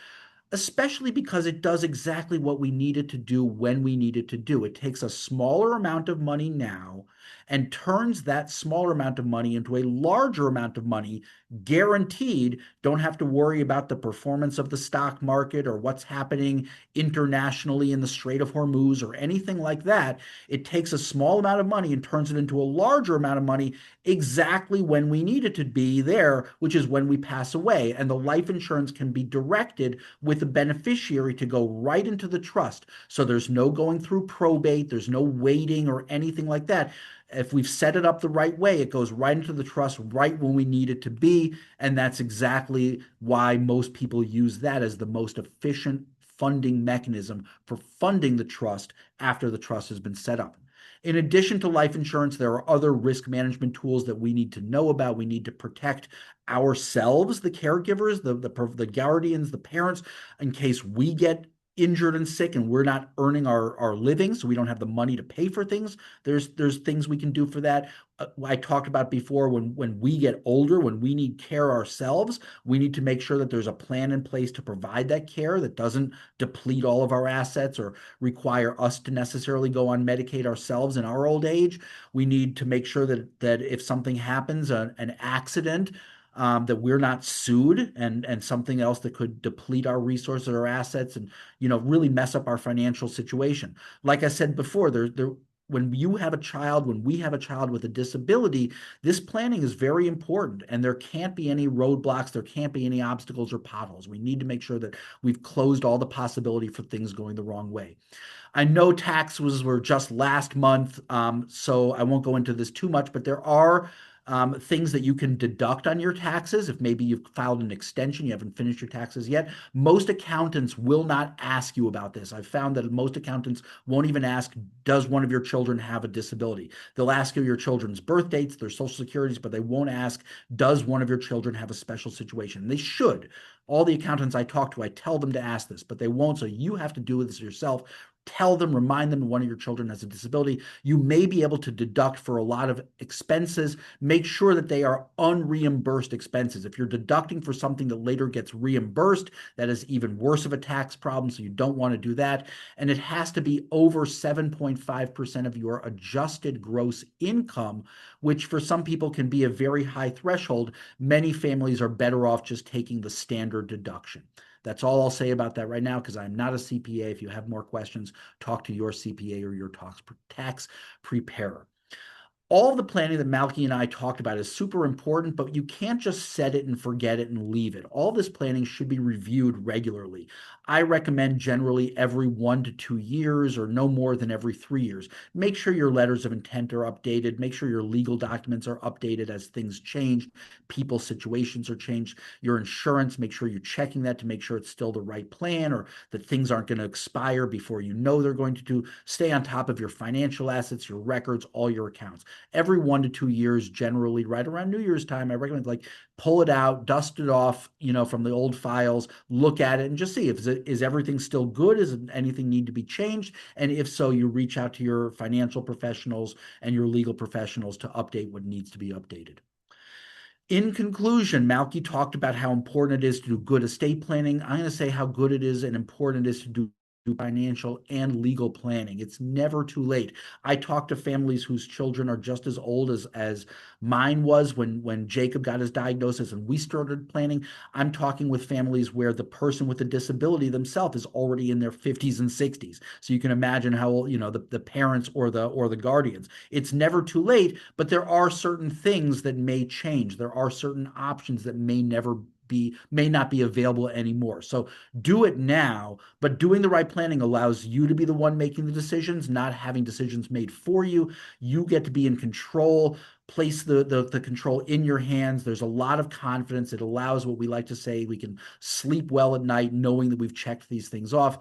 especially because it does exactly what we need it to do when we need it to do. It takes a smaller amount of money now and turns that smaller amount of money into a larger amount of money, guaranteed. Don't have to worry about the performance of the stock market or what's happening internationally in the Strait of Hormuz or anything like that. It takes a small amount of money and turns it into a larger amount of money exactly when we need it to be there, which is when we pass away. And the life insurance can be directed with the beneficiary to go right into the trust. So there's no going through probate, there's no waiting or anything like that. If we've set it up the right way, it goes right into the trust right when we need it to be. And that's exactly why most people use that as the most efficient funding mechanism for funding the trust after the trust has been set up. In addition to life insurance, there are other risk management tools that we need to know about. We need to protect ourselves, the caregivers, the guardians, the parents, in case we get injured and sick and we're not earning our living, so we don't have the money to pay for things. There's things we can do for that. I talked about before, when we get older, when we need care ourselves, we need to make sure that there's a plan in place to provide that care that doesn't deplete all of our assets or require us to necessarily go on Medicaid ourselves in our old age. We need to make sure that if something happens, an accident, that we're not sued and something else that could deplete our resources or assets and really mess up our financial situation. Like I said before, when you have a child, when we have a child with a disability, this planning is very important, and there can't be any roadblocks, there can't be any obstacles or potholes. We need to make sure that we've closed all the possibility for things going the wrong way. I know taxes were just last month, so I won't go into this too much, but there are things that you can deduct on your taxes. If maybe you've filed an extension, you haven't finished your taxes yet. Most accountants will not ask you about this. I've found that most accountants won't even ask, does one of your children have a disability? They'll ask you your children's birth dates, their social securities, but they won't ask, does one of your children have a special situation? And they should. All the accountants I talk to, I tell them to ask this, but they won't. So you have to do this yourself. Tell them, remind them one of your children has a disability. You may be able to deduct for a lot of expenses. Make sure that they are unreimbursed expenses. If you're deducting for something that later gets reimbursed, that is even worse of a tax problem, so you don't want to do that. And it has to be over 7.5% of your adjusted gross income, which for some people can be a very high threshold. Many families are better off just taking the standard deduction. That's all I'll say about that right now, because I'm not a CPA. If you have more questions, talk to your CPA or your tax preparer. all the planning that Malkie and I talked about is super important, but you can't just set it and forget it and leave it. All this planning should be reviewed regularly. I recommend generally every 1 to 2 years or no more than every 3 years. Make sure your letters of intent are updated. Make sure your legal documents are updated as things change, people's situations are changed. Your insurance, make sure you're checking that to make sure it's still the right plan or that things aren't going to expire before you know they're going to do. Stay on top of your financial assets, your records, all your accounts. Every 1 to 2 years, generally right around New Year's time, I recommend like pull it out, dust it off, from the old files, look at it and just see if is everything still good? Is anything need to be changed? And if so, you reach out to your financial professionals and your legal professionals to update what needs to be updated. In conclusion, Malkie talked about how important it is to do good estate planning. I'm going to say how good it is and important it is to do financial and legal planning. It's never too late. I talk to families whose children are just as old as mine was when Jacob got his diagnosis and we started planning. I'm talking with families where the person with the disability themselves is already in their 50s and 60s. So you can imagine how old, the parents or the guardians. It's never too late, but there are certain things that may change. There are certain options that may not be available anymore. So do it now, but doing the right planning allows you to be the one making the decisions, not having decisions made for you. You get to be in control, place the control in your hands. There's a lot of confidence. It allows what we like to say, we can sleep well at night knowing that we've checked these things off.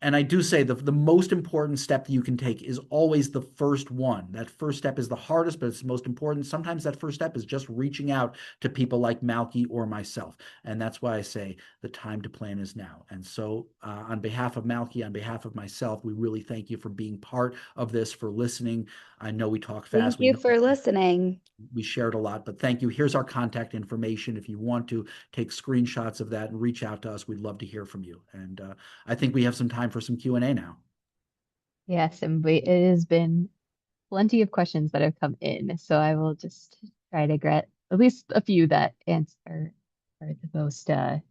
And I do say the most important step that you can take is always the first one. That first step is the hardest, but it's the most important. Sometimes that first step is just reaching out to people like Malkie or myself. And that's why I say the time to plan is now. And so on behalf of Malkie, on behalf of myself, we really thank you for being part of this, for listening. I know we talk Thank fast. you for listening. We shared a lot, but thank you. Here's our contact information. If you want to take screenshots of that and reach out to us, we'd love to hear from you. And I think we have some time for some Q&A now. Yes, and it has been plenty of questions that have come in, so I will just try to get at least a few that answer are the most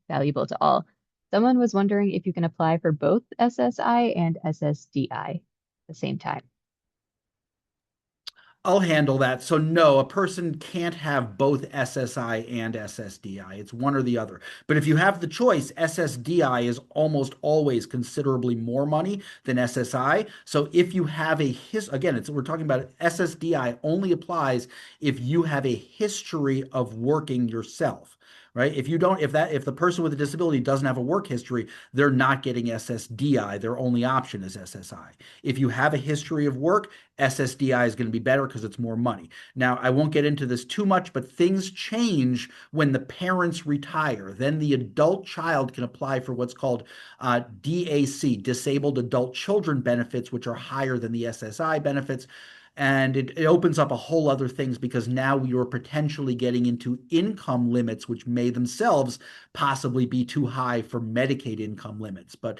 valuable to all. Someone was wondering if you can apply for both SSI and SSDI at the same time. I'll handle that. So no, a person can't have both SSI and SSDI. It's one or the other. But if you have the choice, SSDI is almost always considerably more money than SSI. So if you have again, we're talking about SSDI only applies if you have a history of working yourself. Right? If the person with a disability doesn't have a work history, they're not getting SSDI. Their only option is SSI. If you have a history of work, SSDI is going to be better because it's more money. Now, I won't get into this too much, but things change when the parents retire. Then the adult child can apply for what's called DAC, Disabled Adult Children Benefits, which are higher than the SSI benefits. And it opens up a whole other things because now you're potentially getting into income limits, which may themselves possibly be too high for Medicaid income limits. But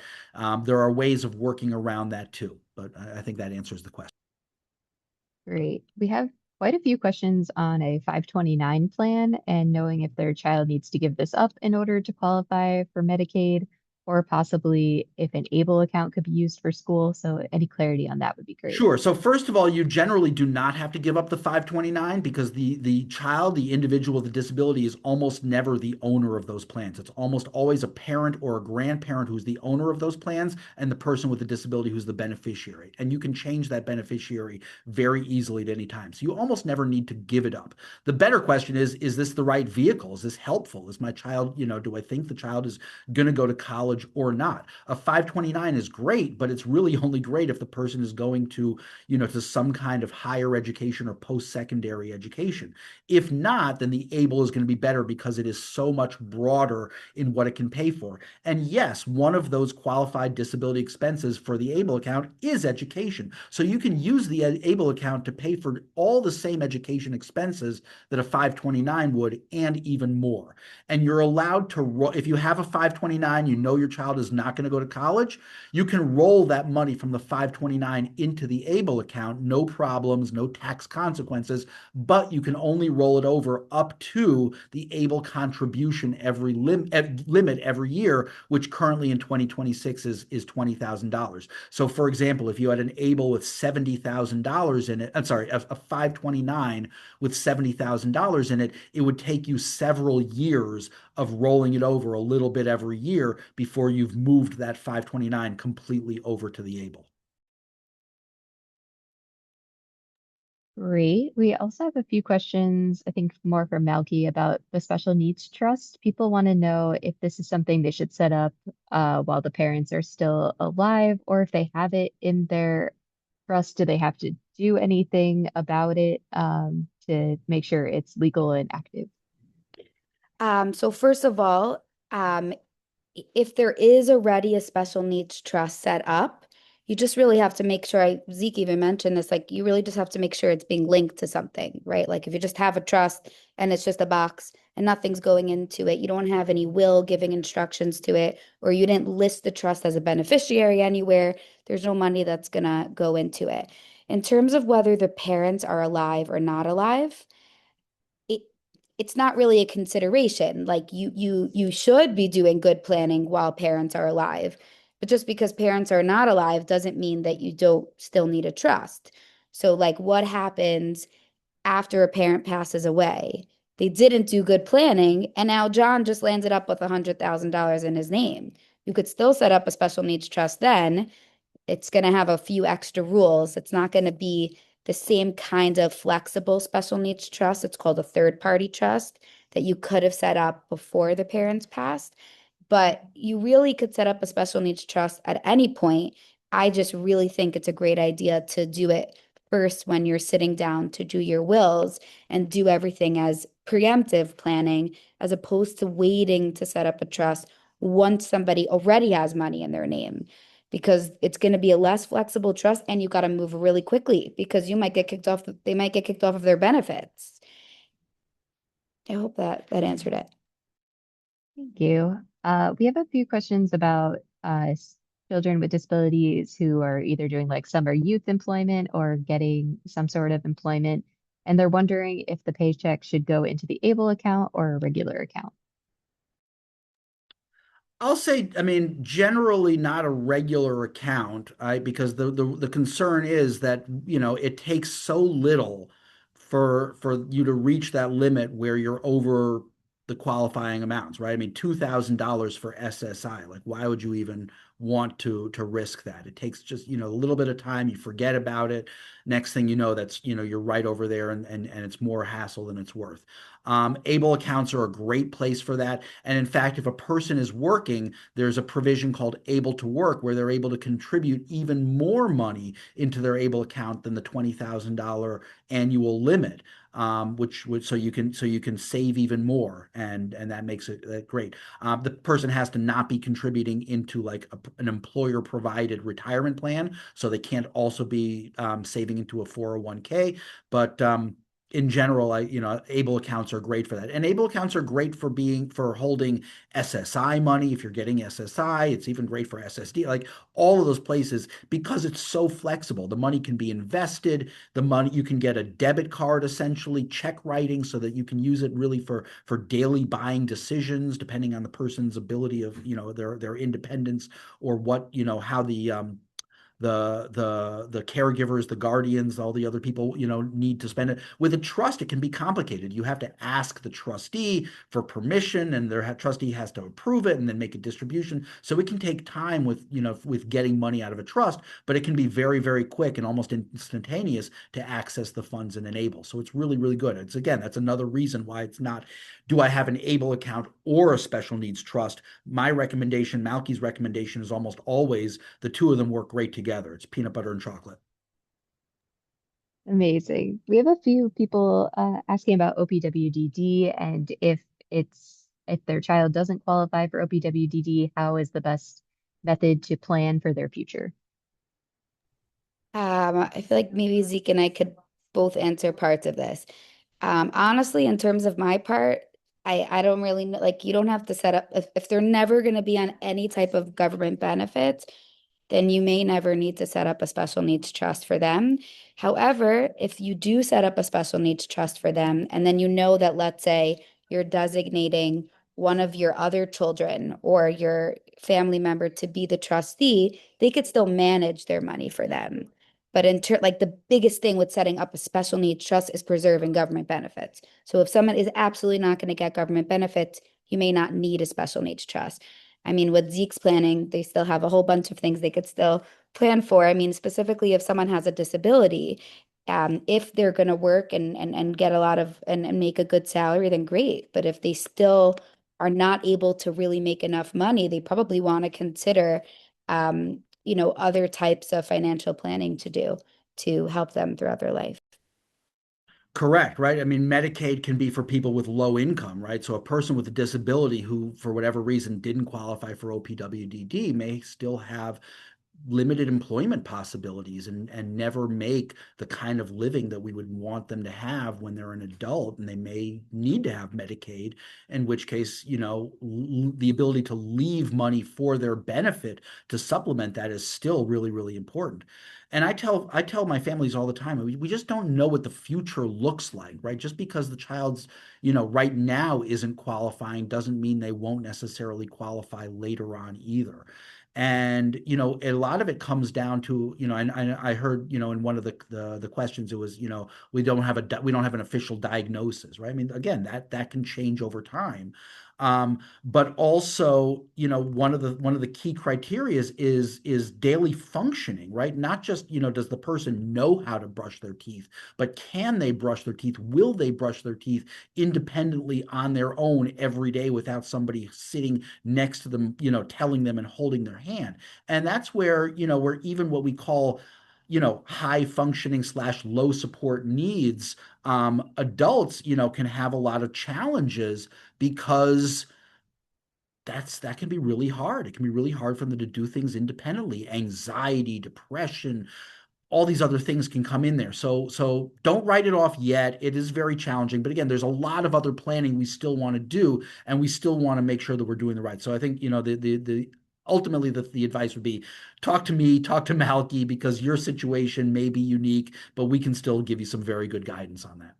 there are ways of working around that too. But I think that answers the question. Great. We have quite a few questions on a 529 plan and knowing if their child needs to give this up in order to qualify for Medicaid, or possibly if an ABLE account could be used for school. So any clarity on that would be great. Sure. So first of all, you generally do not have to give up the 529 because the child, the individual with the disability is almost never the owner of those plans. It's almost always a parent or a grandparent who's the owner of those plans and the person with the disability who's the beneficiary. And you can change that beneficiary very easily at any time. So you almost never need to give it up. The better question is this the right vehicle? Is this helpful? Is my child, do I think the child is going to go to college or not? A 529 is great, but it's really only great if the person is going to some kind of higher education or post-secondary education. If not, then the ABLE is going to be better because it is so much broader in what it can pay for. And yes, one of those qualified disability expenses for the ABLE account is education. So you can use the ABLE account to pay for all the same education expenses that a 529 would and even more. And you're allowed to, if you have a 529, your child is not going to go to college, you can roll that money from the 529 into the ABLE account, no problems, no tax consequences, but you can only roll it over up to the ABLE contribution limit every year, which currently in 2026 is $20,000. So for example, if you had an ABLE with $70,000 in it, I'm sorry, a 529 with $70,000 in it, it would take you several years of rolling it over a little bit every year before you've moved that 529 completely over to the ABLE. Great. We also have a few questions, I think more for Malky about the special needs trust. People want to know if this is something they should set up while the parents are still alive, or if they have it in their trust, do they have to do anything about it to make sure it's legal and active? So first of all, if there is already a special needs trust set up, you just really have to make sure, Zeke even mentioned this, like you really just have to make sure it's being linked to something, right? Like if you just have a trust and it's just a box and nothing's going into it, you don't have any will giving instructions to it, or you didn't list the trust as a beneficiary anywhere, there's no money that's gonna go into it. In terms of whether the parents are alive or not alive, it it's not really a consideration. Like you should be doing good planning while parents are alive. But just because parents are not alive doesn't mean that you don't still need a trust. So like what happens after a parent passes away? They didn't do good planning, and now John just landed up with $100,000 in his name. You could still set up a special needs trust then. It's going to have a few extra rules. It's not going to be the same kind of flexible special needs trust. It's called a third party trust that you could have set up before the parents passed. But you really could set up a special needs trust at any point. I just really think it's a great idea to do it first when you're sitting down to do your wills and do everything as preemptive planning as opposed to waiting to set up a trust once somebody already has money in their name, because it's going to be a less flexible trust and you got to move really quickly because you might get kicked off, they might get kicked off of their benefits. I hope that answered it. Thank you. We have a few questions about children with disabilities who are either doing like summer youth employment or getting some sort of employment, and they're wondering if the paycheck should go into the ABLE account or a regular account. I'll say, I mean, generally not a regular account, because the concern is that, it takes so little for you to reach that limit where you're over the qualifying amounts, right? I mean, $2,000 for SSI. Like, why would you even want to risk that? It takes just, a little bit of time, you forget about it. Next thing you know, that's, you're right over there, and it's more hassle than it's worth. ABLE accounts are a great place for that. And in fact, if a person is working, there's a provision called Able to Work where they're able to contribute even more money into their ABLE account than the $20,000 annual limit. Which would so you can save even more, and that makes it great. The person has to not be contributing into like an employer provided retirement plan, so they can't also be saving into a 401k. But in general, ABLE accounts are great for that. And ABLE accounts are great for holding SSI money. If you're getting SSI, it's even great for SSD, like all of those places, because it's so flexible. The money can be invested. The money, you can get a debit card, essentially check writing, so that you can use it really for daily buying decisions, depending on the person's ability of, their independence, or what, how the caregivers, the guardians, all the other people, need to spend it. With a trust, it can be complicated. You have to ask the trustee for permission, and their trustee has to approve it and then make a distribution. So it can take time with getting money out of a trust, but it can be very, very quick and almost instantaneous to access the funds and enable. So it's really, really good. It's, again, that's another reason why it's not, do I have an ABLE account or a special needs trust? My recommendation, Malky's recommendation, is almost always the two of them work great together. It's peanut butter and chocolate. Amazing. We have a few people asking about OPWDD and if their child doesn't qualify for OPWDD, how is the best method to plan for their future? I feel like maybe Zeke and I could both answer parts of this. Honestly, in terms of my part, I don't really know, like, you don't have to set up, if they're never going to be on any type of government benefits, then you may never need to set up a special needs trust for them. However, if you do set up a special needs trust for them, and then you know that, let's say, you're designating one of your other children or your family member to be the trustee, they could still manage their money for them. But like, the biggest thing with setting up a special needs trust is preserving government benefits. So if someone is absolutely not going to get government benefits, you may not need a special needs trust. I mean, with Zeke's planning, they still have a whole bunch of things they could still plan for. I mean, specifically if someone has a disability, if they're going to work and get a lot of and make a good salary, then great. But if they still are not able to really make enough money, they probably want to consider, other types of financial planning to do to help them throughout their life. Correct, right? I mean, Medicaid can be for people with low income, right? So a person with a disability who, for whatever reason, didn't qualify for OPWDD may still have limited employment possibilities and never make the kind of living that we would want them to have when they're an adult, and they may need to have Medicaid, in which case, the ability to leave money for their benefit to supplement that is still really, really important. And I tell my families all the time, we just don't know what the future looks like, right? Just because the child's, right now isn't qualifying doesn't mean they won't necessarily qualify later on either. And a lot of it comes down to, and I heard, in one of the questions, it was, we don't have an official diagnosis, right? I mean, again, that can change over time. But also, one of the key criteria is daily functioning, right? Not just, does the person know how to brush their teeth, but can they brush their teeth? Will they brush their teeth independently on their own every day without somebody sitting next to them, telling them and holding their hand? And that's where even what we call, high functioning / low support needs, adults, can have a lot of challenges because that can be really hard. It can be really hard for them to do things independently. Anxiety, depression, all these other things can come in there. So don't write it off yet. It is very challenging. But again, there's a lot of other planning we still want to do, and we still want to make sure that we're doing the right. So I think, the ultimately the advice would be talk to me, talk to Malkie, because your situation may be unique, but we can still give you some very good guidance on that.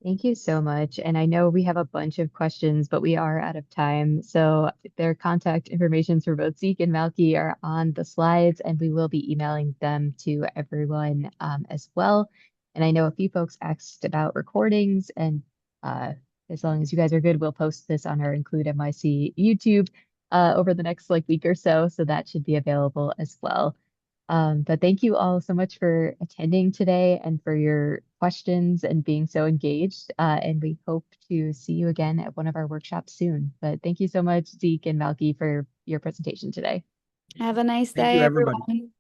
Thank you so much. And I know we have a bunch of questions, but we are out of time. So their contact information for both Zeke and Malkie are on the slides, and we will be emailing them to everyone as well. And I know a few folks asked about recordings, and as long as you guys are good, we'll post this on our Include MIC YouTube over the next week or so. So that should be available as well. But thank you all so much for attending today and for your questions and being so engaged. And we hope to see you again at one of our workshops soon. But thank you so much, Zeke and Malkie, for your presentation today. Have a nice Thank day, you, everybody. everyone.